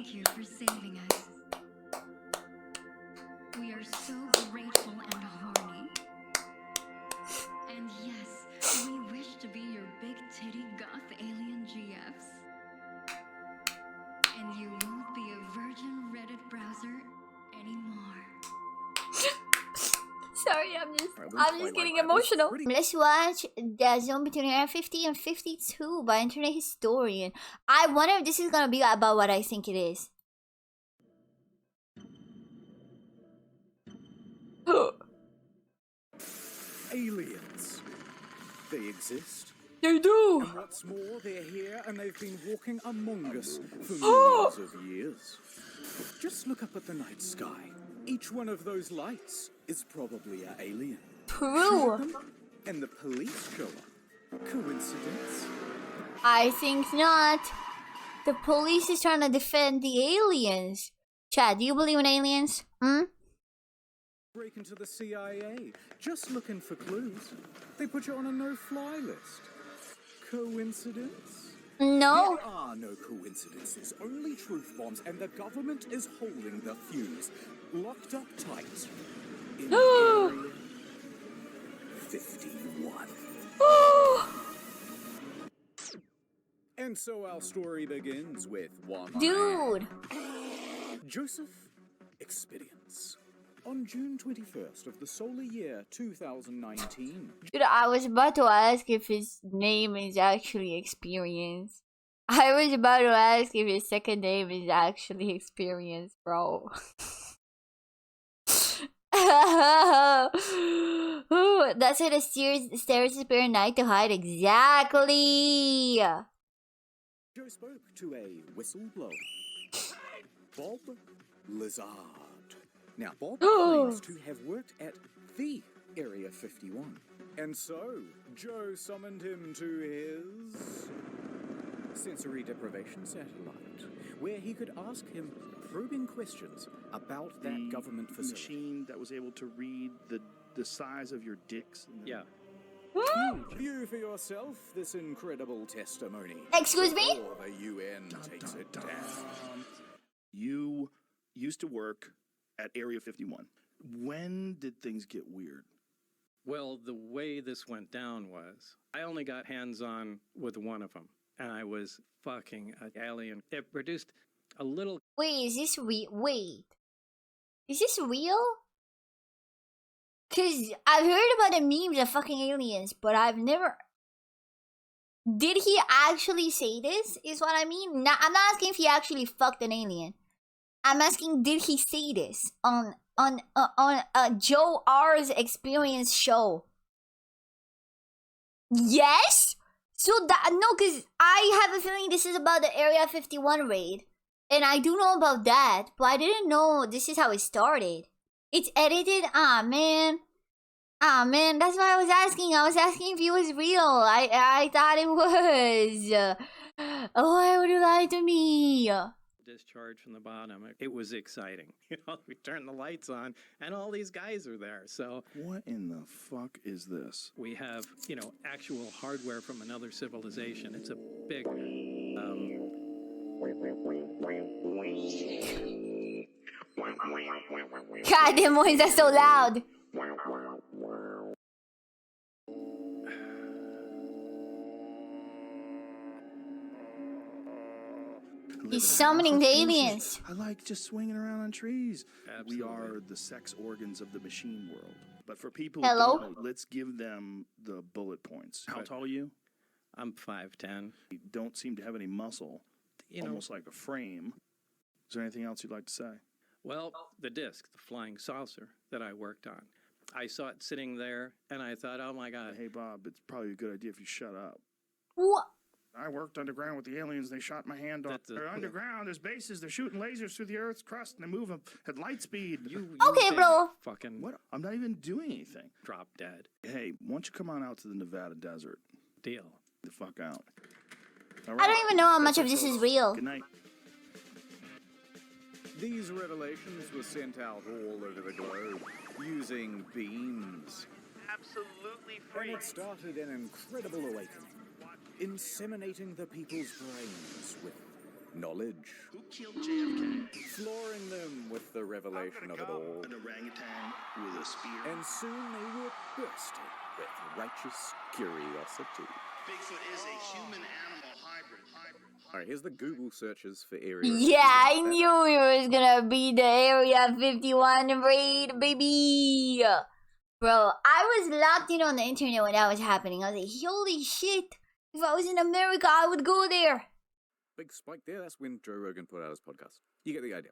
thank you for saving us. We are so grateful and horny. And yes, we wish to be your big titty goth alien GFs. And you won't be a virgin Reddit browser anymore. Sorry, I'm just getting emotional. Let's watch The Zone Between Area 50 and 52 by Internet Historian. I wonder if this is gonna be about what I think it is. Aliens. They exist. They do. And what's more, they're here and they've been walking among us for millions of years. Just look up at the night sky. Each one of those lights is probably an alien. True. And the police show up. Coincidence? I think not. The police is trying to defend the aliens. Chad, do you believe in aliens? Break into the CIA, just looking for clues. They put you on a no-fly list. Coincidence? No. There are no coincidences, only truth bombs, and the government is holding the fuse. Locked up tight. In Area 51. And so our story begins with one Dude. Joseph Experience. On June 21st of the solar year 2019. Dude, I was about to ask if his name is actually Experience. I was about to ask if his second name is actually Experience, bro. Ooh, that's what the stairs spare night to hide. Exactly. Joe spoke to a whistleblower, Bob Lazard. Now, Bob claims to have worked at the Area 51. And so, Joe summoned him to his sensory deprivation satellite, where he could ask him probing questions about that government facility. Machine that was able to read the size of your dicks. Yeah. View for yourself this incredible testimony. Excuse me? Before the UN takes it down. You used to work at Area 51. When did things get weird? Well, the way this went down was, I only got hands-on with one of them, and I was fucking an alien. It produced a little... Wait, is this Wait. Is this real? Cause I've heard about the memes of fucking aliens, but I've never... Did he actually say this? Is what I mean? Now, I'm not asking if he actually fucked an alien. I'm asking, did he say this on Joe R's Experience show? Yes. So that no, cause I have a feeling this is about the Area 51 raid, and I do know about that, but I didn't know this is how it started. It's edited. Ah man. That's why I was asking. I was asking if it was real. I thought it was. Oh, why would you lie to me? Discharge from the bottom. It was exciting. You know, we turned the lights on and all these guys are there. So what in the fuck is this? We have, you know, actual hardware from another civilization. It's a big God, them boys are so loud. He's summoning the aliens. I like just swinging around on trees. Absolutely. We are the sex organs of the machine world. But for people Hello? who don't know, let's give them the bullet points. How tall are you? I'm 5'10". You don't seem to have any muscle. You know, almost like a frame. Is there anything else you'd like to say? well, the disc, the flying saucer that I worked on. I saw it sitting there and I thought, oh my God. Hey, Bob, it's probably a good idea if you shut up. What? I worked underground with the aliens. They shot my hand off. They're underground. There's bases. They're shooting lasers through the Earth's crust, and they move them at light speed. You Okay, bro. Fucking What? I'm not even doing anything. drop dead. Hey, why don't you come on out to the Nevada desert? Deal. The fuck out. All I right. don't even know how much of this is real. Good night. These revelations were sent out all over the globe using beams. Absolutely And free. it started an incredible awakening, inseminating the people's brains with knowledge, Who killed JFK? flooring them with the revelation of it all. An orangutan with a spear. And soon they were bursting with righteous curiosity. Bigfoot is a human-animal hybrid. Alright, here's the Google searches for Area Yeah, I 51. knew it was gonna be the Area 51 raid, baby. Bro, I was locked in on the internet when that was happening. I was like, holy shit. If I was in America, I would go there. Big spike there, that's when Joe Rogan put out his podcast. You get the idea.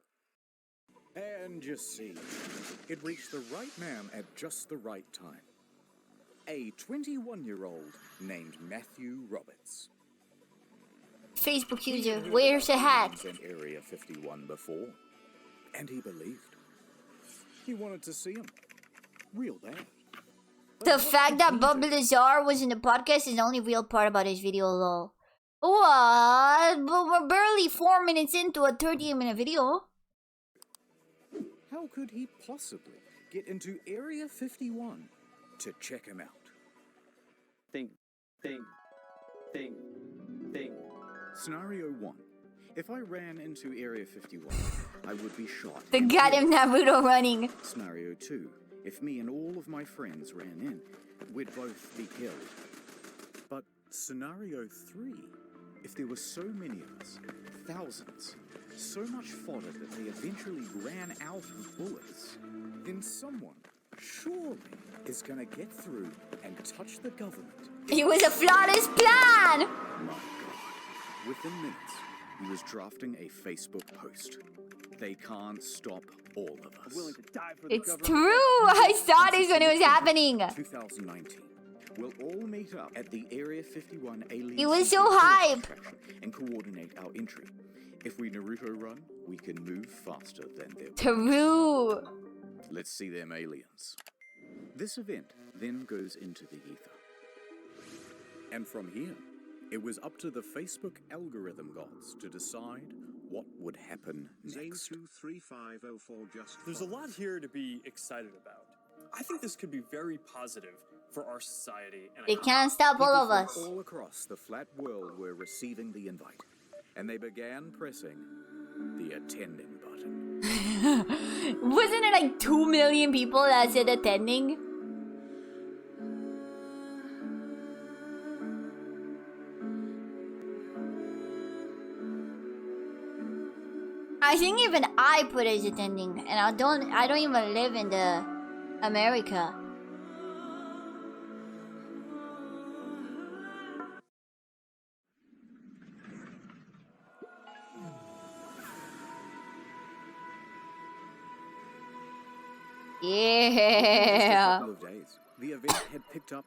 And you see, it reached the right man at just the right time. A 21-year-old named Matthew Roberts. Facebook user, where's the hat? He's in Area 51 before, and he believed. He wanted to see him. Real bad. The fact that Bob Lazar was in the podcast is the only real part about his video, lol. What? But we're barely 4 minutes into a 30-minute video. How could he possibly get into Area 51 to check him out? Think. Scenario 1. If I ran into Area 51, I would be shot. The goddamn Naruto running. Scenario 2. If me and all of my friends ran in, we'd both be killed. But scenario 3. If there were so many of us, thousands, so much fodder that they eventually ran out of bullets, then someone, surely, is gonna get through and touch the government. It was a flawless plan. My God. Within minutes, he was drafting a Facebook post. They can't stop all of us. Willing to die for the It's government. true. I saw this when it was happening. 2019. We'll all meet up at the Area 51 alien. It was so secret hype. attraction and coordinate our entry. If we Naruto run, we can move faster than them. True. Let's see them aliens. This event then goes into the ether. And from here, it was up to the Facebook algorithm gods to decide what would happen next. 23504 just There's a lot here to be excited about. I think this could be very positive for our society. And They can't stop all of us. All across the flat world were receiving the invite, and they began pressing the attending button. Wasn't it like 2 million people that said attending? I think even I put as attending, and I don't even live in the America. In just a Yeah. couple of days, the event had picked up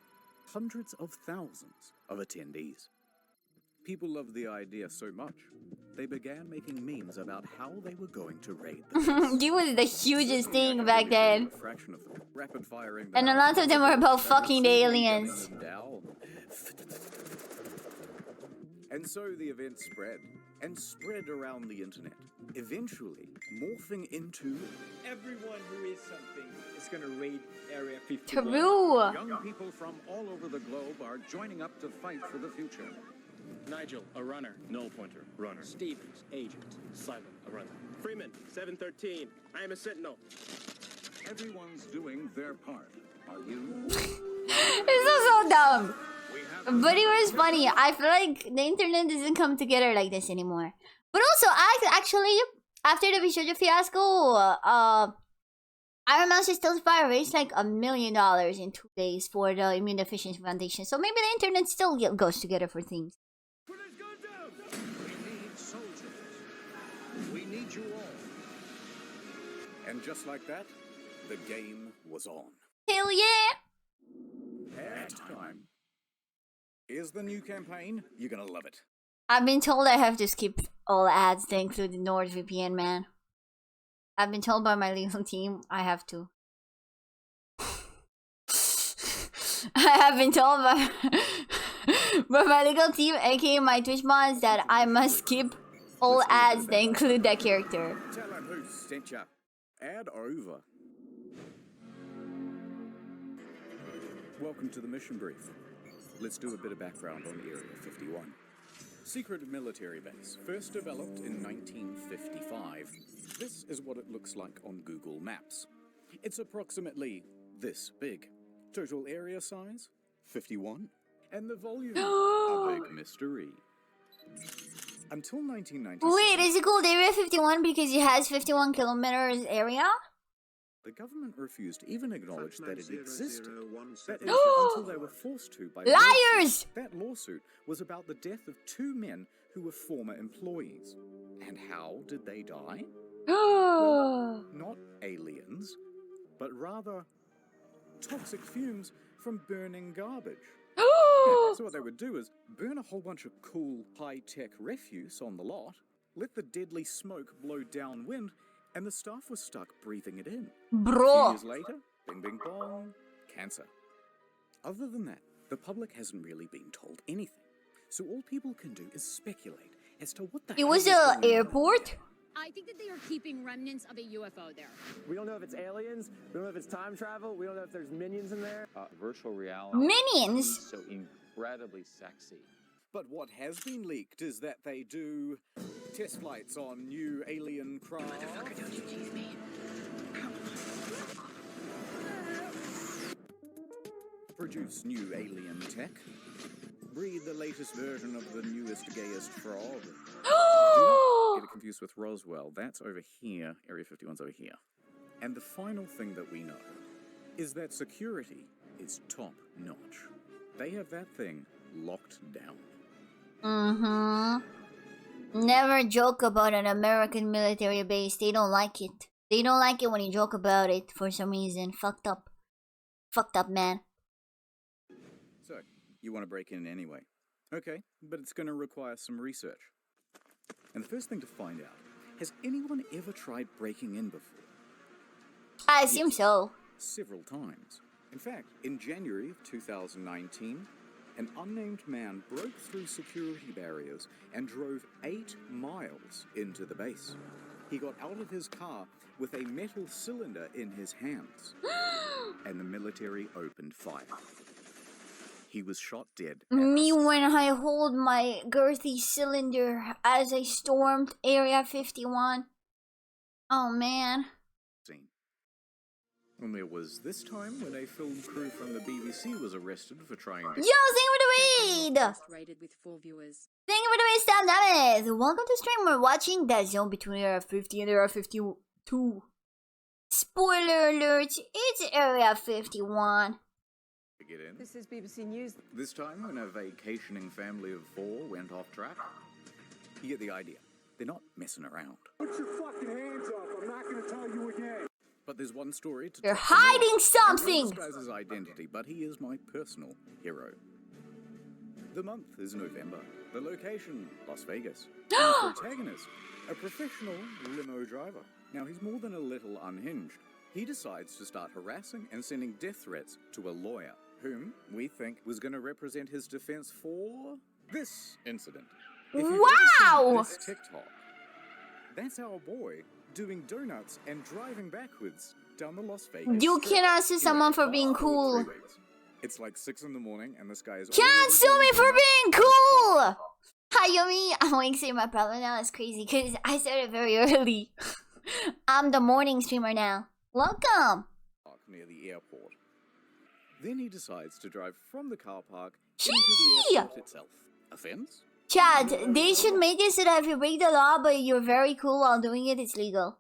hundreds of thousands of attendees. People loved the idea so much, they began making memes about how they were going to raid the base. It was the hugest thing back then. A fraction of them, rapid firing them And a out. lot of them were about fucking the Gunners aliens. them down. And so the event spread, and spread around the internet, eventually morphing into Everyone who is something is gonna raid Area 51. True. Young people from all over the globe are joining up to fight for the future. Nigel, a runner. Null pointer, runner. Stevens, agent. Silent, a runner. Freeman, 713. I am a sentinel. Everyone's doing their part. Are you? It's so dumb. But it was funny. I feel like the internet doesn't come together like this anymore. But also, actually, after the Bishoja fiasco, Iron Mouse is still fire raised like $1 million in 2 days for the Immune Deficiency Foundation. So maybe the internet still goes together for things. We need soldiers. We need you all. And just like that, the game was on. Hell yeah! Ad time. Here's the new campaign. You're gonna love it. I've been told I have to skip all ads to include the NordVPN, man. I've been told by my legal team I have to. I have been told by my legal team, aka my Twitch mods, that I must skip all ads that include that character. Tell him who sent ya. Ad over. Welcome to the mission brief. Let's do a bit of background on Area 51. Secret military base, first developed in 1955. This is what it looks like on Google Maps. It's approximately this big. Total area size, 51. And the volume, a big mystery. Until 1996... Wait, is it called Area 51 because it has 51 kilometers area? The government refused to even acknowledge that it existed. That is, until they were forced to by liars! That lawsuit was about the death of 2 men who were former employees. And how did they die? Well, not aliens, but rather toxic fumes from burning garbage. So what they would do is burn a whole bunch of cool, high-tech refuse on the lot, let the deadly smoke blow downwind, and the staff was stuck breathing it in. Bro. 2 years later, bing bing bong, cancer. Other than that, the public hasn't really been told anything. So all people can do is speculate as to what the It was an airport? I think that they are keeping remnants of a UFO there. We don't know if it's aliens. We don't know if it's time travel. We don't know if there's minions in there. Virtual reality. Minions? So incredibly sexy. But what has been leaked is that they do test flights on new alien craft. Motherfucker, don't you tease me. Produce new alien tech. Breed the latest version of the newest, gayest frog. Do not get it confused with Roswell. That's over here. Area 51's over here. And the final thing that we know is that security is top notch. They have that thing locked down. Never joke about an American military base. They don't like it. They don't like it when you joke about it for some reason. Fucked up. Fucked up, man. So, you want to break in anyway. Okay, but it's going to require some research. And the first thing to find out, has anyone ever tried breaking in before? I assume so. Several times. In fact, in January of 2019, an unnamed man broke through security barriers and drove 8 miles into the base. He got out of his car with a metal cylinder in his hands, and the military opened fire. He was shot dead. Me when I hold my girthy cylinder as I stormed Area 51. Oh man. And there was this time when a film crew from the BBC was arrested for trying to... Yo, thank you for the raid! Rated with full viewers. Thank you for the raid, Stam Dammit! Welcome to stream. We're watching that zone between Area 50 and Area 52. Spoiler alert, it's Area 51. Get in. This is BBC News. This time when a vacationing family of 4 went off track. You get the idea. They're not messing around. Put your fucking hands up. I'm not going to tell you again. But there's one story to... They're hiding something! I disguise his identity, but he is my personal hero. The month is November. The location, Las Vegas. And the protagonist, a professional limo driver. Now, he's more than a little unhinged. He decides to start harassing and sending death threats to a lawyer, whom we think was going to represent his defense for this incident. If you've ever seen this TikTok, that's our boy doing donuts and driving backwards down the Las Vegas. You cannot sue someone for being cool. It's like 6 in the morning and this guy is... Can't sue me for being cool! Hi, Yumi. I'm going to say my problem now. It's crazy because I started very early. I'm the morning streamer now. Welcome! Near the airport. Then he decides to drive from the car park into the airport itself. Offense? Chad, they should make it so that if you break the law but you're very cool while doing it, it's legal.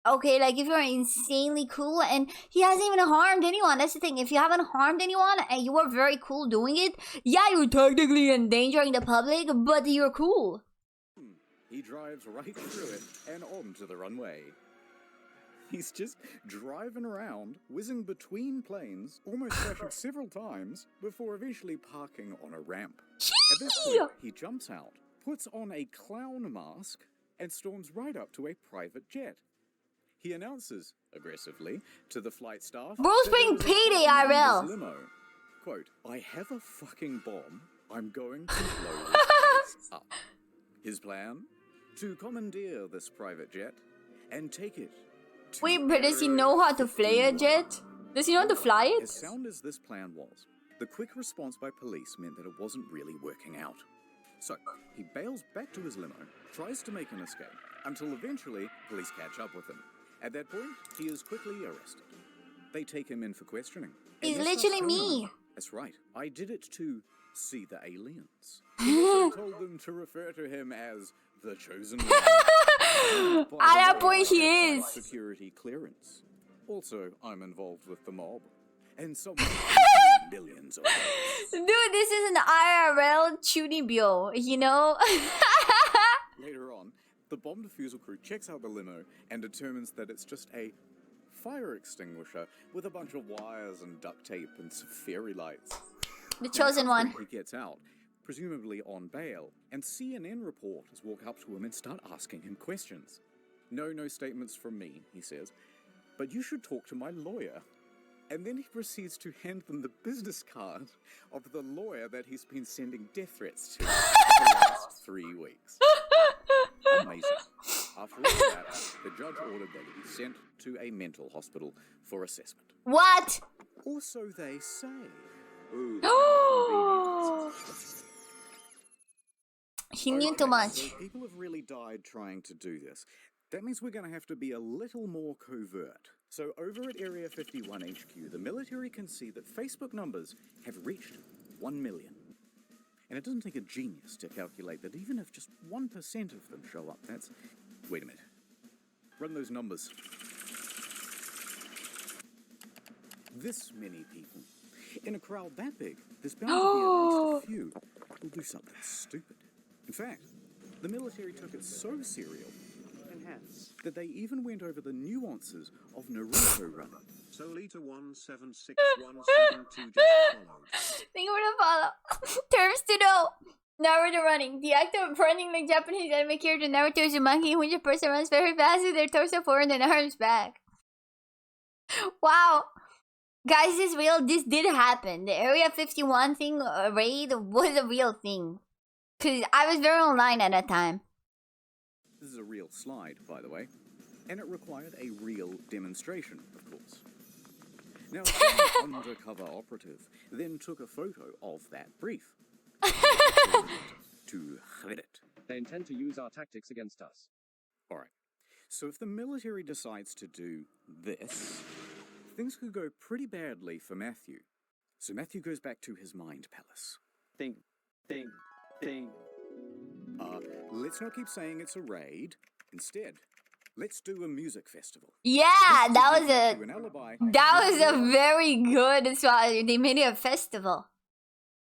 Okay, like if you're insanely cool and he hasn't even harmed anyone. That's the thing. If you haven't harmed anyone and you are very cool doing it, yeah, you're technically endangering the public, but you're cool. He drives right through it and onto the runway. He's just driving around, whizzing between planes, almost crashing several times before eventually parking on a ramp. At this point, he jumps out, puts on a clown mask, and storms right up to a private jet. He announces, aggressively, to the flight staff... Bro's paying payday, IRL! Limo. Quote, I have a fucking bomb. I'm going to blow this place up. His plan? To commandeer this private jet and take it. Wait, but does he know how to fly a jet? Does he know how to fly it? As sound as this plan was, the quick response by police meant that it wasn't really working out. So, he bails back to his limo, tries to make an escape, until eventually police catch up with him. At that point, he is quickly arrested. They take him in for questioning. He's And they literally start telling me. him, that's right, I did it to see the aliens. He also told them to refer to him as the chosen one. At that point, he is. Security clearance. Also, I'm involved with the mob. And someone millions of dollars. Dude, this is an IRL chunibyo, you know? Later on, the bomb defusal crew checks out the limo and determines that it's just a fire extinguisher with a bunch of wires and duct tape and some fairy lights. The chosen one. He gets out, presumably on bail, and CNN reporters walk up to him and start asking him questions. No statements from me, he says, but you should talk to my lawyer. And then he proceeds to hand them the business card of the lawyer that he's been sending death threats to for the last 3 weeks. Amazing. After all that, the judge ordered that he be sent to a mental hospital for assessment. What? Or so they say. He knew too much. So people have really died trying to do this. That means we're going to have to be a little more covert. So over at Area 51 HQ, the military can see that Facebook numbers have reached 1 million. And it doesn't take a genius to calculate that even if just 1% of them show up, that's... Wait a minute. Run those numbers. This many people. In a crowd that big, there's bound to be at least a few who'll do something stupid. In fact, the military took it so serial that they even went over the nuances of Naruto running. Solita 176172 just followed. Thank you for the follow. Terms to know. Naruto running. The act of running like Japanese anime character Naruto Uzumaki, in which a person runs very fast with their torso forward and arms back. Wow. Guys, this is real. This did happen. The Area 51 thing, raid, was a real thing. Because I was very online at that time. This is a real slide, by the way, and it required a real demonstration, of course. Now, some undercover operative then took a photo of that brief to Reddit. They intend to use our tactics against us. Alright, so if the military decides to do this, things could go pretty badly for Matthew. So Matthew goes back to his mind palace. Think. Let's not keep saying it's a raid. Instead, let's do a music festival. Yeah, that was a very good spot. They made it a festival.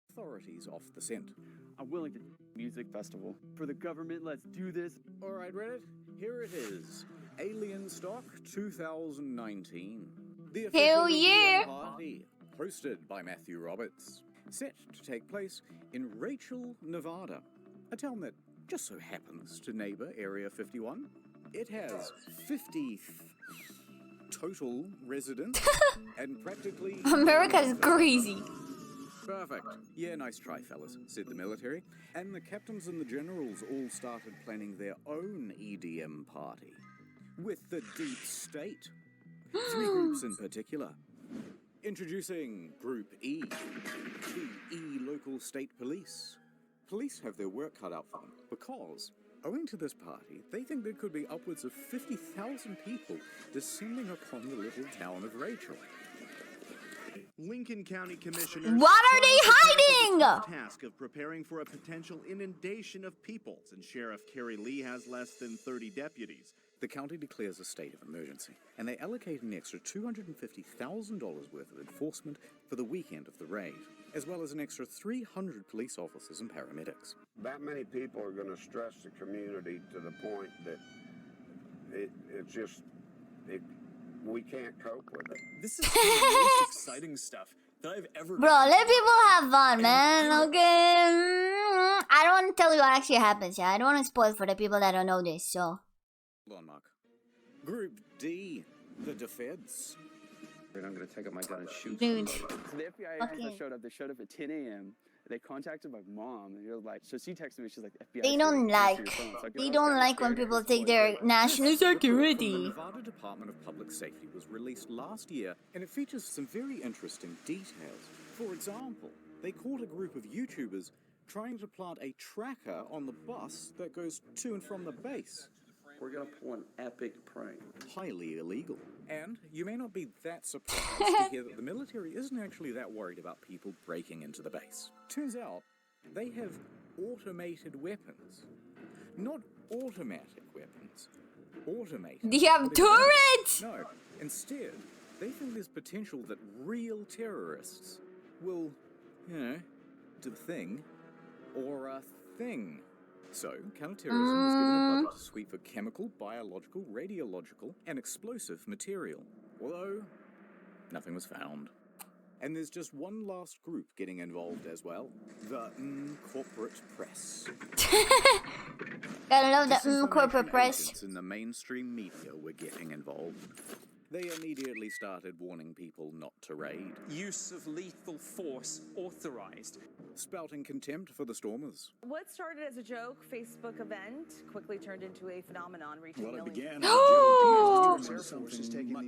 Authorities off the scent. I'm willing to music festival. For the government, let's do this. Alright, Reddit, here it is. Alienstock 2019. The Hell official yeah! party, hosted by Matthew Roberts. Set to take place in Rachel, Nevada. A town that just so happens to neighbor Area 51. It has 50 total residents and practically... America's crazy. Perfect. Yeah, nice try, fellas, said the military. And the captains and the generals all started planning their own EDM party. With the deep state. 3 groups in particular. Introducing Group E, the E local state police. Police have their work cut out for them because, owing to this party, they think there could be upwards of 50,000 people descending upon the little town of Rachel. Lincoln County Commissioners. What are they hiding? Task of preparing for a potential inundation of people, and Sheriff Kerry Lee has less than 30 deputies. The county declares a state of emergency, and they allocate an extra $250,000 worth of enforcement for the weekend of the raid, as well as an extra 300 police officers and paramedics. That many people are going to stress the community to the point that we can't cope with it. This is the most exciting stuff that I've ever... Bro, let people have fun, man, okay? I don't want to tell you what actually happens, yeah? I don't want to spoil for the people that don't know this, so... Hold on, Mark. Group D, the defense. I'm gonna take out my gun and shoot. Dude. So the FBI agents showed up. They showed up at 10 a.m. They contacted my mom, and you're like, so she texted me. She's like, FBI. They don't like when people take their national security. The Nevada Department of Public Safety was released last year, and it features some very interesting details. For example, they caught a group of YouTubers trying to plant a tracker on the bus that goes to and from the base. We're gonna pull an epic prank. Highly illegal. And you may not be that surprised to hear that the military isn't actually that worried about people breaking into the base. Turns out, they have automated weapons. Not automatic weapons. Automated. They have turrets! No, instead, they think there's potential that real terrorists will, do the thing, or a thing. So, counterterrorism was given a budget to sweep for chemical, biological, radiological, and explosive material. Although, nothing was found. And there's just one last group getting involved as well. The corporate press. Gotta love the corporate press. Agents in the mainstream media were getting involved. They immediately started warning people not to raid. Use of lethal force authorized. Spouting contempt for the stormers. What started as a joke Facebook event quickly turned into a phenomenon reaching millions.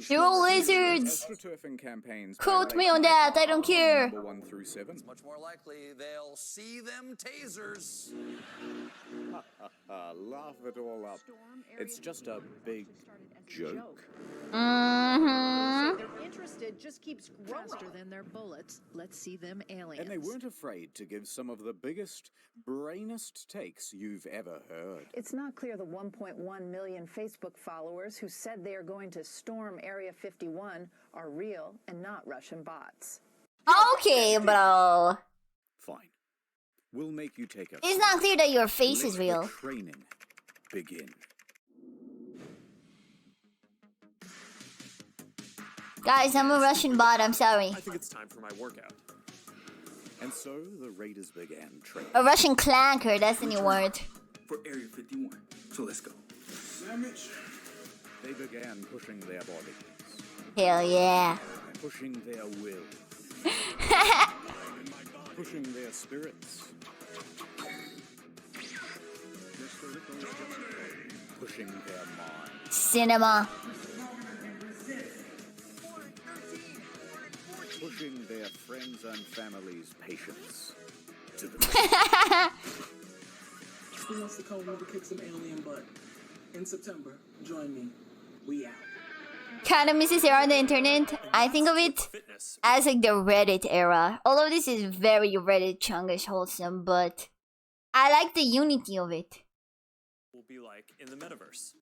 Dual lizards! Astroturfing campaigns. Quote me on that, I don't care. Number 1 through 7. Much more likely they'll see them tasers. Laugh it all up. It's just a big joke. Mm-hmm. They're interested, just keeps growing. Faster than their bullets. Let's see them aliens. And they weren't afraid to give some of the biggest, brainest takes you've ever heard. It's not clear the 1.1 million Facebook followers who said they are going to storm Area 51 are real and not Russian bots. Okay, bro. Fine. We'll make you take a... It's not clear that your face is Let real. the training begin. Guys, I'm a Russian bot, I'm sorry. I think it's time for my workout. And so the raiders began training. A Russian clanker, that's the new word. For Area 51. So let's go. Sandwich. They began pushing their bodies. Hell yeah. Pushing their will. Pushing their spirits. Pushing their minds. Cinema. Pushing their friends and family's patience to the Who wants to come over to kick some alien butt? In September, join me. We out. Kind of misses era on the internet. I think of it as like the Reddit era. All of this is very Reddit chungish wholesome, but I like the unity of it. Will be like in the metaverse.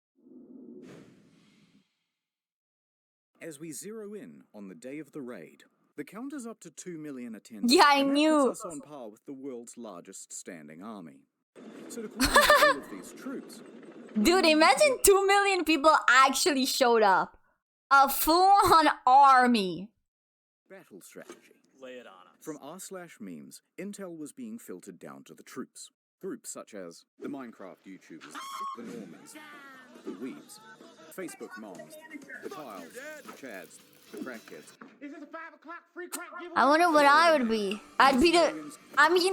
As we zero in on the day of the raid, the count is up to 2 million attendants. Yeah, I and that knew. puts us on par with the world's largest standing army. So to coordinate all of these troops... Dude, imagine 2 million people actually showed up. A full-on army. Battle strategy. Lay it on us. From r/memes, intel was being filtered down to the troops. Groups such as the Minecraft YouTubers, the Normies, the Weebs, Facebook moms, the Kyles, the Chads, the crackheads. I wonder what I would be. I'd be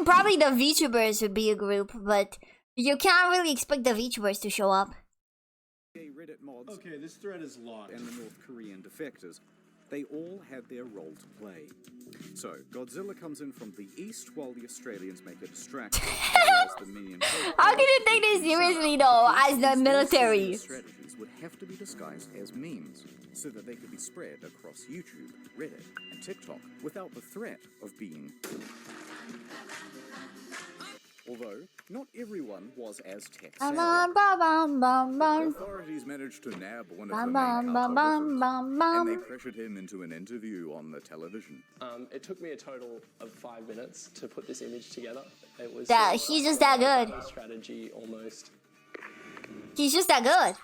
probably the VTubers would be a group, but you can't really expect the VTubers to show up. Reddit mods. Okay, this thread is locked. And the North Korean defectors. They all had their role to play. So, Godzilla comes in from the east while the Australians make a distraction. How can you take this seriously though, as the military? Strategies would have to be disguised as memes, so that they could be spread across YouTube, Reddit, and TikTok without the threat of being... Although, not everyone was as tech-savvy. Authorities managed to nab one of the main cartographers, and they pressured him into an interview on the television. It took me a total of 5 minutes to put this image together. It was he's just that good. Strategy almost. He's just that good.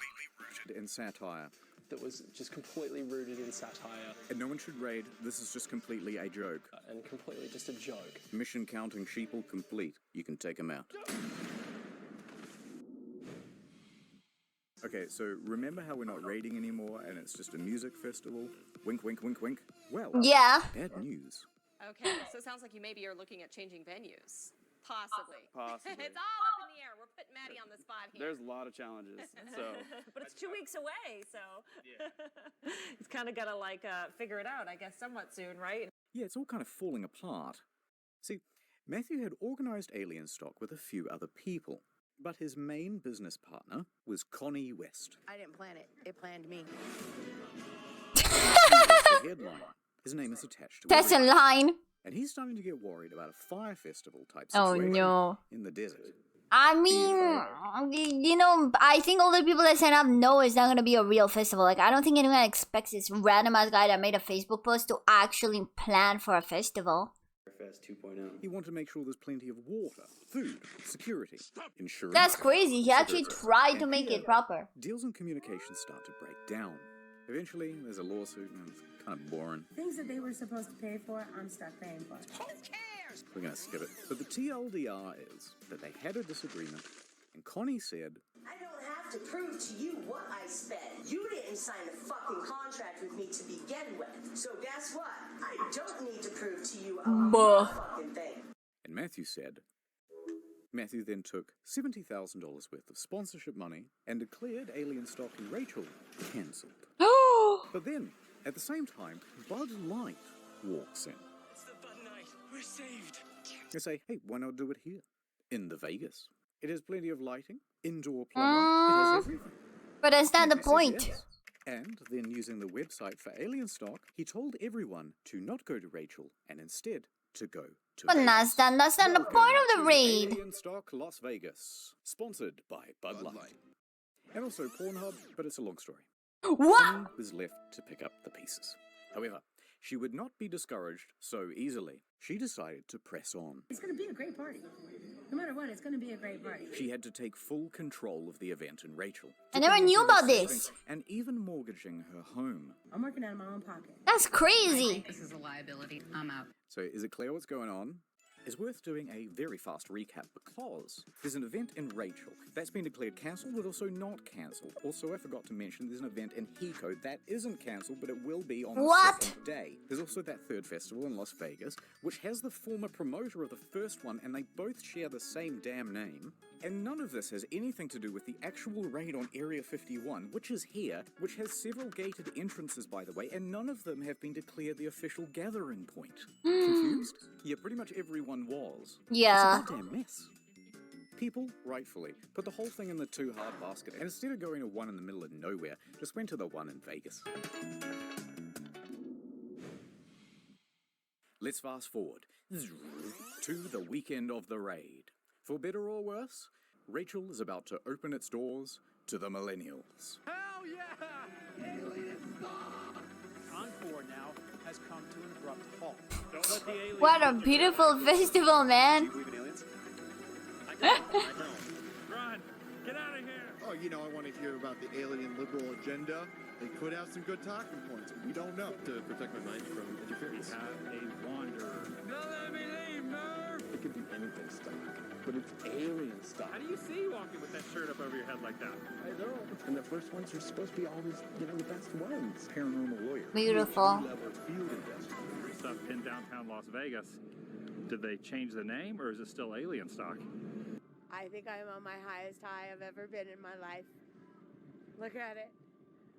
In satire. That was just completely rooted in satire. And no one should raid. This is just completely a joke. And completely just a joke. Mission counting sheeple complete. You can take them out. Okay, so remember how we're not raiding anymore and it's just a music festival? Wink, wink, wink, wink. Well, yeah. Bad news. Okay, so it sounds like you maybe are looking at changing venues. Possibly. Possibly. It's all up in the air. We're putting Maddie on the spot here. There's a lot of challenges, so. But it's 2 weeks away, so. Yeah. It's kind of got to figure it out, I guess, somewhat soon, right? Yeah, it's all kind of falling apart. See, Matthew had organized Alienstock with a few other people, but his main business partner was Connie West. I didn't plan it. It planned me. The headline. His name is attached to That's a everything. line. And he's starting to get worried about a fire festival type situation no. in the desert. I mean, you know, I think all the people that sign up know it's not gonna be a real festival. Like, I don't think anyone expects this random ass guy that made a Facebook post to actually plan for a festival. Fest 2.0. He wanted to make sure there's plenty of water, food, security, insurance. That's crazy. He actually tried to make it proper. Deals and communications start to break down. Eventually, there's a lawsuit, and it's kind of boring. Things that they were supposed to pay for, I'm stuck paying for. Who cares? We're going to skip it. But the TLDR is that they had a disagreement, and Connie said, I don't have to prove to you what I spent. You didn't sign a fucking contract with me to begin with. So guess what? I don't need to prove to you a fucking thing. And Matthew said, Matthew then took $70,000 worth of sponsorship money and declared Alienstock and Rachel cancelled. But then, at the same time, Bud Light walks in. It's the Bud Night. We're saved. They say, hey, why not do it here? In the Vegas. It has plenty of lighting, indoor plumbing, it has everything. But that's not the Matthew said point. yes. And then using the website for Alienstock, he told everyone to not go to Rachel and instead to go to But Vegas. that's not the point of the raid. Alienstock Las Vegas, sponsored by Bud Light. And also Pornhub, but it's a long story. What? Connie was left to pick up the pieces. However, she would not be discouraged so easily. She decided to press on. It's going to be a great party. No matter what, it's going to be a great party. She had to take full control of the event in Rachel. I never knew about this. And even mortgaging her home. I'm working out of my own pocket. That's crazy. This is a liability. I'm out. So is it clear what's going on? It's worth doing a very fast recap because there's an event in Rachel that's been declared cancelled but also not cancelled. Also, I forgot to mention there's an event in Hiko that isn't cancelled but it will be on the second day. There's also that third festival in Las Vegas which has the former promoter of the first one and they both share the same damn name. And none of this has anything to do with the actual raid on Area 51, which is here, which has several gated entrances by the way, and none of them have been declared the official gathering point. Confused? Yeah, pretty much everyone was. Yeah. It's a goddamn mess. People, rightfully, put the whole thing in the too hard basket, and instead of going to one in the middle of nowhere, just went to the one in Vegas. Let's fast forward to the weekend of the raid. For better or worse, Rachel is about to open its doors to the millennials. Hell yeah! Encore now has come to an abrupt halt. Don't let the aliens. What a beautiful festival, man. Run! Get out of here! Oh, you know, I want to hear about the alien liberal agenda. They could have some good talking points. We don't know. To protect my mind from interference. We have a wanderer. Don't let me leave, Murph! It could be anything stock, but it's alien stock. How do you see you walking with that shirt up over your head like that? I know. And the first ones are supposed to be always, the best ones. Paranormal lawyer. Beautiful. Field investigator. Stuff in downtown Las Vegas. Did they change the name, or is it still Alienstock? I think I'm on my highest high I've ever been in my life. Look at it.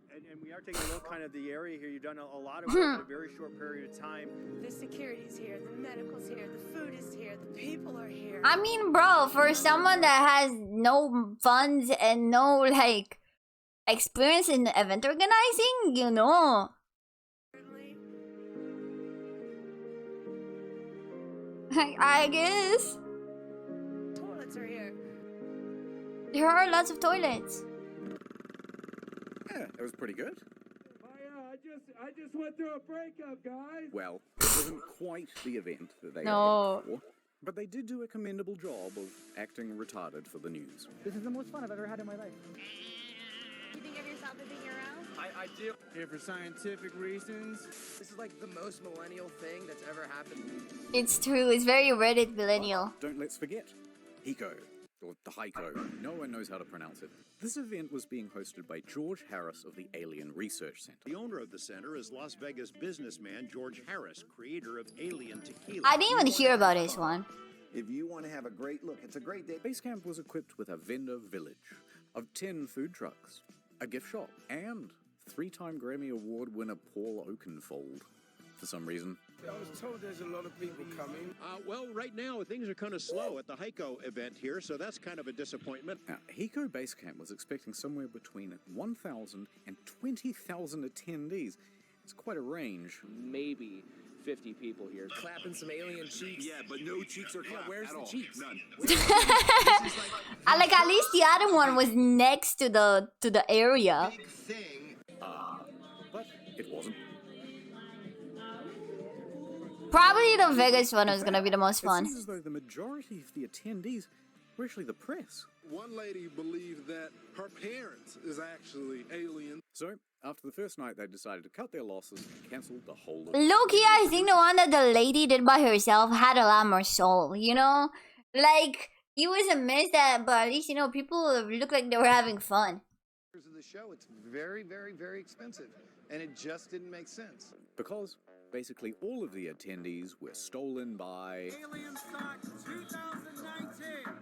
And we are taking a look kind of the area here. You've done a lot of work in a very short period of time. The security's here, the medical's here, the food is here, the people are here. I mean, bro, for someone that has no funds and no, like, experience in event organizing, you know. I guess. Toilets are here. There are lots of toilets. Yeah, that was pretty good. I just went through a breakup, guys. Well, it wasn't quite the event that they No. had hoped for, but they did do a commendable job of acting retarded for the news. This is the most fun I've ever had in my life. You think of yourself as being your own? I do. Here for scientific reasons. This is like the most millennial thing that's ever happened. It's true. It's very Reddit millennial. Don't let's forget Hiko, or the Heiko. No one knows how to pronounce it. This event was being hosted by George Harris of the Alien Research Center. The owner of the center is Las Vegas businessman George Harris, creator of Alien Tequila. I didn't even hear about this one. If you want to have a great look, it's a great day. Base camp was equipped with a vendor village of 10 food trucks, a gift shop, and 3-time Grammy Award winner Paul Oakenfold. For some reason, I was told there's a lot of people coming. Well, right now things are kind of slow at the Heiko event here, so that's kind of a disappointment. Now, Heiko Base Camp was expecting somewhere between 1,000 and 20,000 attendees. It's quite a range. Maybe 50 people here. Clapping some alien cheeks. Yeah, but no cheeks are clapped where's at the all. cheeks? None. I like at least the other one was next to the area. Big thing. But it wasn't. Probably the Vegas one was gonna be the most It fun. seems as though the majority of the attendees were actually the press. One lady believed that her parents is actually alien. So, after the first night, they decided to cut their losses and cancel the whole of Low-key, I think the one that the lady did by herself had a lot more soul, you know? Like, it was a mess that, but at least, you know, people looked like they were having fun. Of the show, it's very, very, very expensive, and it just didn't make sense. Because basically all of the attendees were stolen by Alienstock 2019.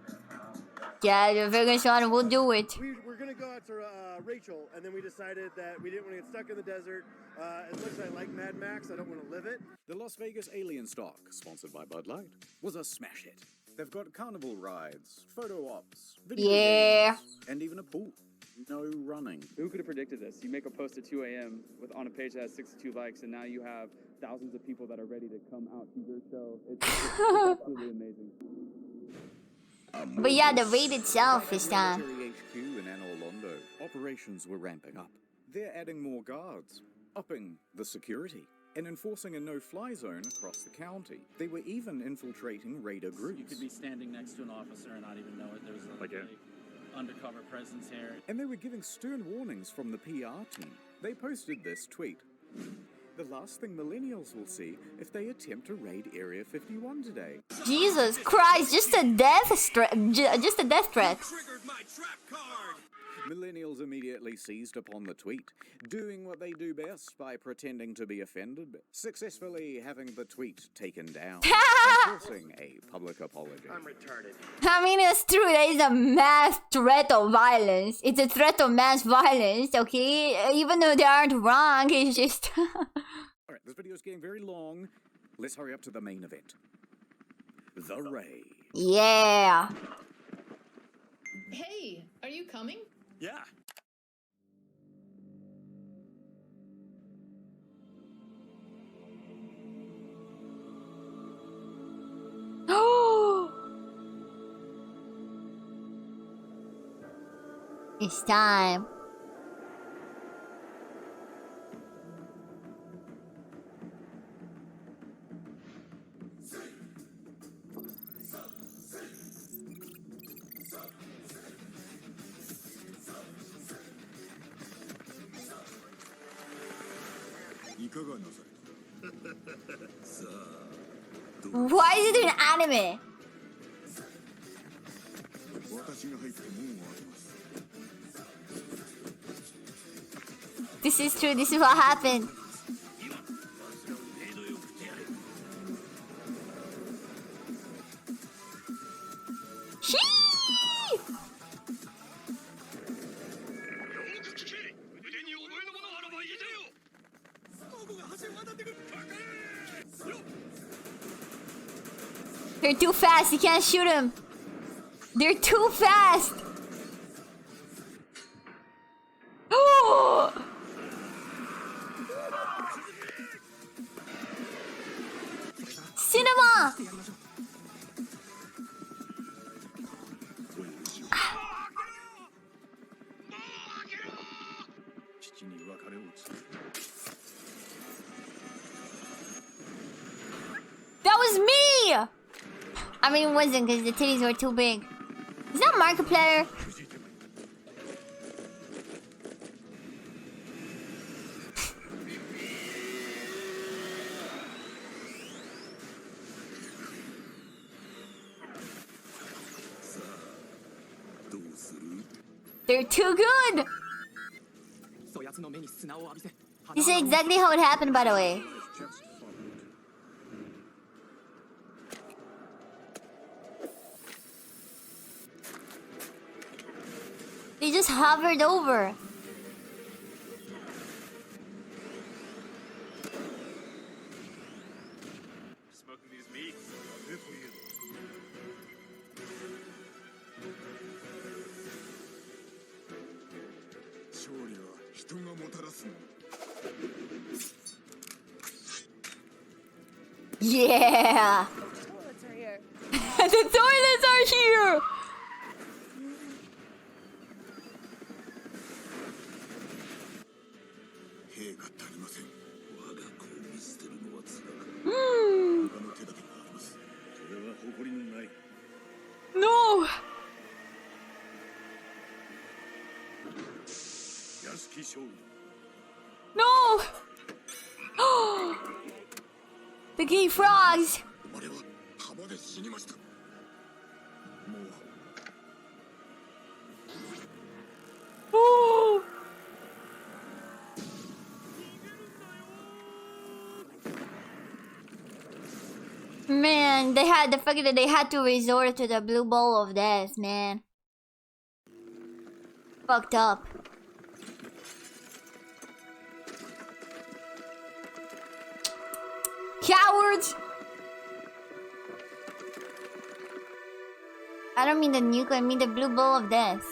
Yeah, the Vegas one will do it. We're gonna go out to Rachel, and then we decided that we didn't want to get stuck in the desert. As much as I like Mad Max, I don't want to live it. the Las Vegas Alienstock, sponsored by Bud Light, was a smash hit. They've got carnival rides, photo ops, video games, and even a pool. No running. Who could have predicted this? You make a post at 2 a.m. on a page that has 62 likes, and now you have thousands of people that are ready to come out to your show. It's absolutely amazing. But yeah, the raid itself is Military HQ in Anne Orlando, operations were ramping up. They're adding more guards, upping the security, and enforcing a no-fly zone across the county. They were even infiltrating raider groups. You could be standing next to an officer and not even know it. There's a undercover presence here. And they were giving stern warnings from the PR team. They posted this tweet. The last thing millennials will see if they attempt to raid Area 51 today. Jesus Christ, just a death threat. Just a death threat. Millennials immediately seized upon the tweet, doing what they do best by pretending to be offended, successfully having the tweet taken down, and forcing a public apology. I'm retarded. I mean, it's true. There is a mass threat of violence. It's a threat of mass violence, okay? Even though they aren't wrong, it's just... Alright, this video is getting very long. Let's hurry up to the main event. The raid. Yeah. Hey, are you coming? Yeah. It's time. Why is it an anime? This is true. This is what happened. They're too fast. You can't shoot them. They're too fast. Oh! Cinema. That was me! I mean, it wasn't because the titties were too big. Is that Markiplier? They're too good! This is exactly how it happened, by the way. They just hovered over. Yeah. Toilets are here. The toilets are here. Mm. No. No. The gay frogs. Oh. Man, they had the fact that they had to resort to the blue ball of death, man. Fucked up. Cowards! I don't mean the nuke, I mean the blue ball of death.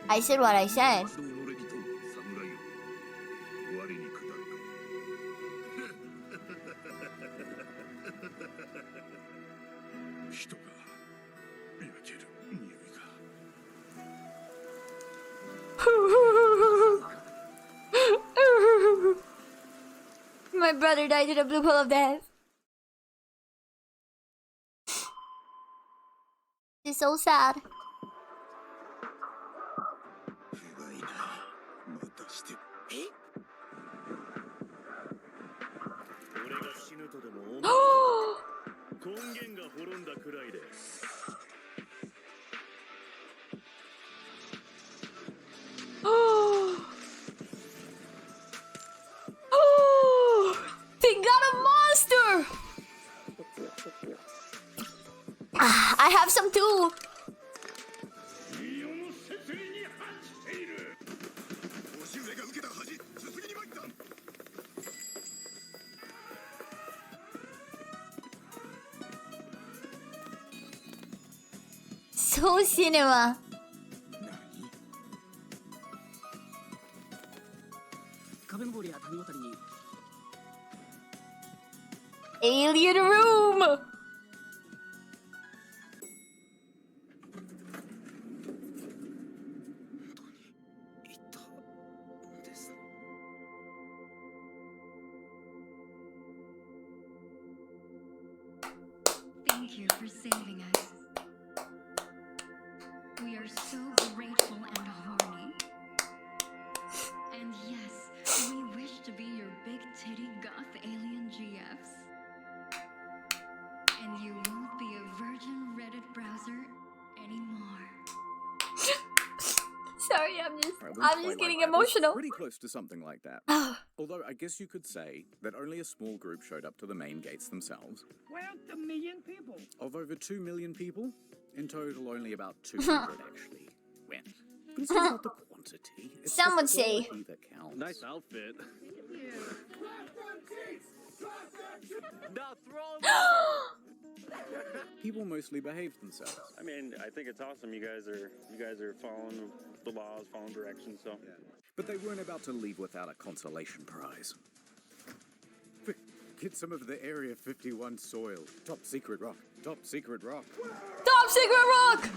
I said what I said. My brother died in a blue ball of death. It's so sad. They got a monster! I have some too. So cinema. Alien room. Thank you for saving us. We are so grateful and horny. And yes, we wish to be your big titty goth alien GFs. And you won't be a virgin Reddit browser anymore. Sorry, I'm just getting It's emotional. pretty close to something like that. Although I guess you could say that only a small group showed up to the main gates themselves. Well, the million people. Of over 2 million people, in total only about 200 actually went. But it's not the quantity. It's Some the would say. quality that counts. Nice outfit. People mostly behaved themselves. I mean, I think it's awesome. You guys are following the laws, following directions. So, But they weren't about to leave without a consolation prize. Quick, get some of the Area 51 soil. Top secret rock. Top secret rock. Top secret rock!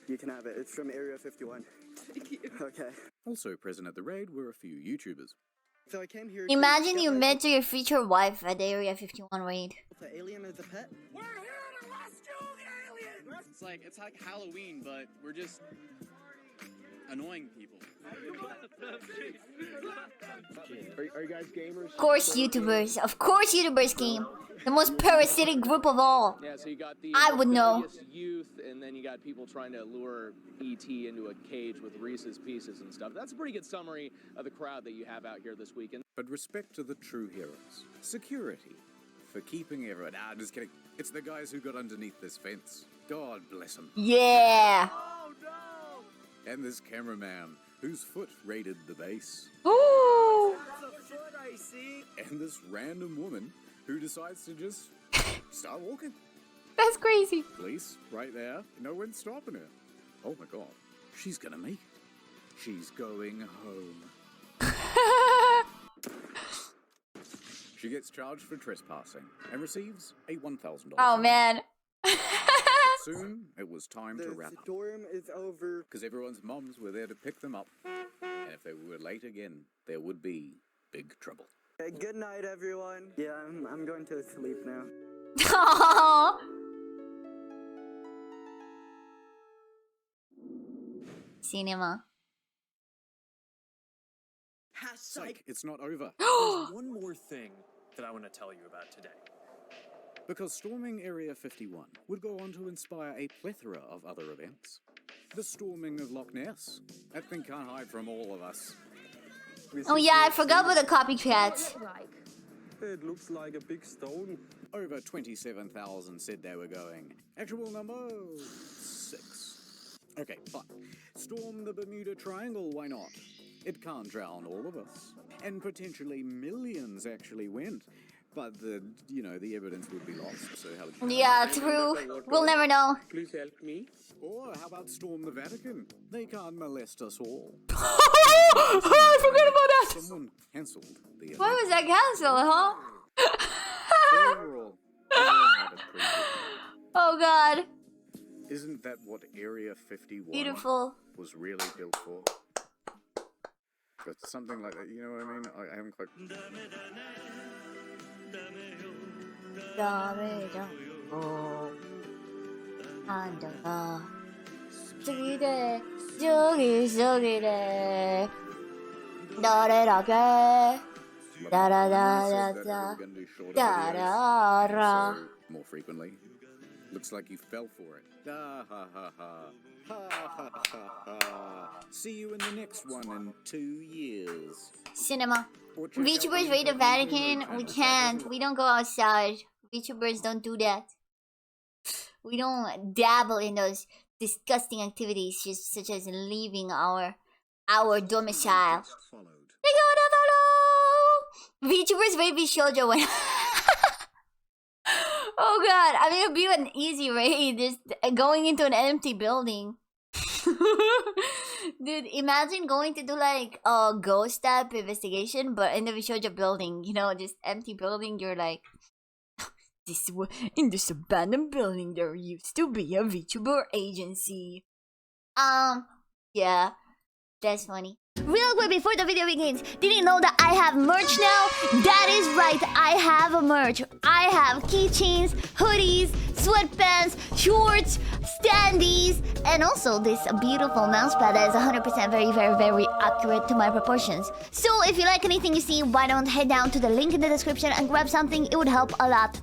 You can have it. It's from Area 51. Thank you. Okay. Also present at the raid were a few YouTubers. So I came here. Imagine you met your future wife at the Area 51 raid. The alien as a pet. We're here to rescue the aliens! It's like Halloween, but we're just annoying people. Are you guys gamers? Of course, YouTubers. Of course, YouTubers game. The most parasitic group of all. Yeah, so you got the I would know. rebellious youth, and then you got people trying to lure E.T. into a cage with Reese's Pieces and stuff. That's a pretty good summary of the crowd that you have out here this weekend. But respect to the true heroes. Security. For keeping everyone. Just kidding. It's the guys who got underneath this fence. God bless them. Yeah. Oh no! And this cameraman, whose foot raided the base. Ooh. And this random woman who decides to just start walking. That's crazy. Police, right there. No one's stopping her. Oh my god. She's gonna make it. She's going home. She gets charged for trespassing and receives a $1,000. Oh man. Soon, it was time to wrap up. The storm is over. Because everyone's moms were there to pick them up. And if they were late again, there would be big trouble. Hey, good night, everyone. Yeah, I'm going to sleep now. Cinema. Psych, it's not over. There's one more thing that I want to tell you about today. Because storming Area 51 would go on to inspire a plethora of other events. The storming of Loch Ness. That thing can't hide from all of us. Oh yeah, I forgot about the copycats. It looks like a big stone. Over 27,000 said they were going. Actual number 6. Okay, fine. Storm the Bermuda Triangle, why not? It can't drown all of us. And potentially millions actually went. But the evidence would be lost, so how would you... Yeah, true. We'll never know. Please help me. Or how about storm the Vatican? They can't molest us all. Oh, I forgot about that. Someone cancelled the event. Why was that cancelled, huh? Overall, everyone had a pretty good time. Oh god. Isn't that what Area 51 Beautiful. was really built for? But something like that, you know what I mean? I haven't quite... More frequently. Looks like you fell for it. Ha ha ha ha. Ha ha ha ha. See you in the next one in 2 years. Cinema. VTubers raid the Vatican? We can't. We don't go outside. VTubers don't do that. We don't dabble in those disgusting activities, just such as leaving our domicile. They gotta follow. VTubers raid Shoujo when. Oh god, I mean, it'd be an easy raid, just going into an empty building. Dude, imagine going to do like a ghost type investigation, but in the Shoujo building, you know, just empty building. You're like, in this abandoned building, there used to be a VTuber agency. Yeah, that's funny. Real quick before the video begins, did you know that I have merch now? That is right, I have a merch. I have keychains, hoodies, sweatpants, shorts, standees, and also this beautiful mousepad that is 100% very accurate to my proportions. So if you like anything you see, why don't head down to the link in the description and grab something, it would help a lot.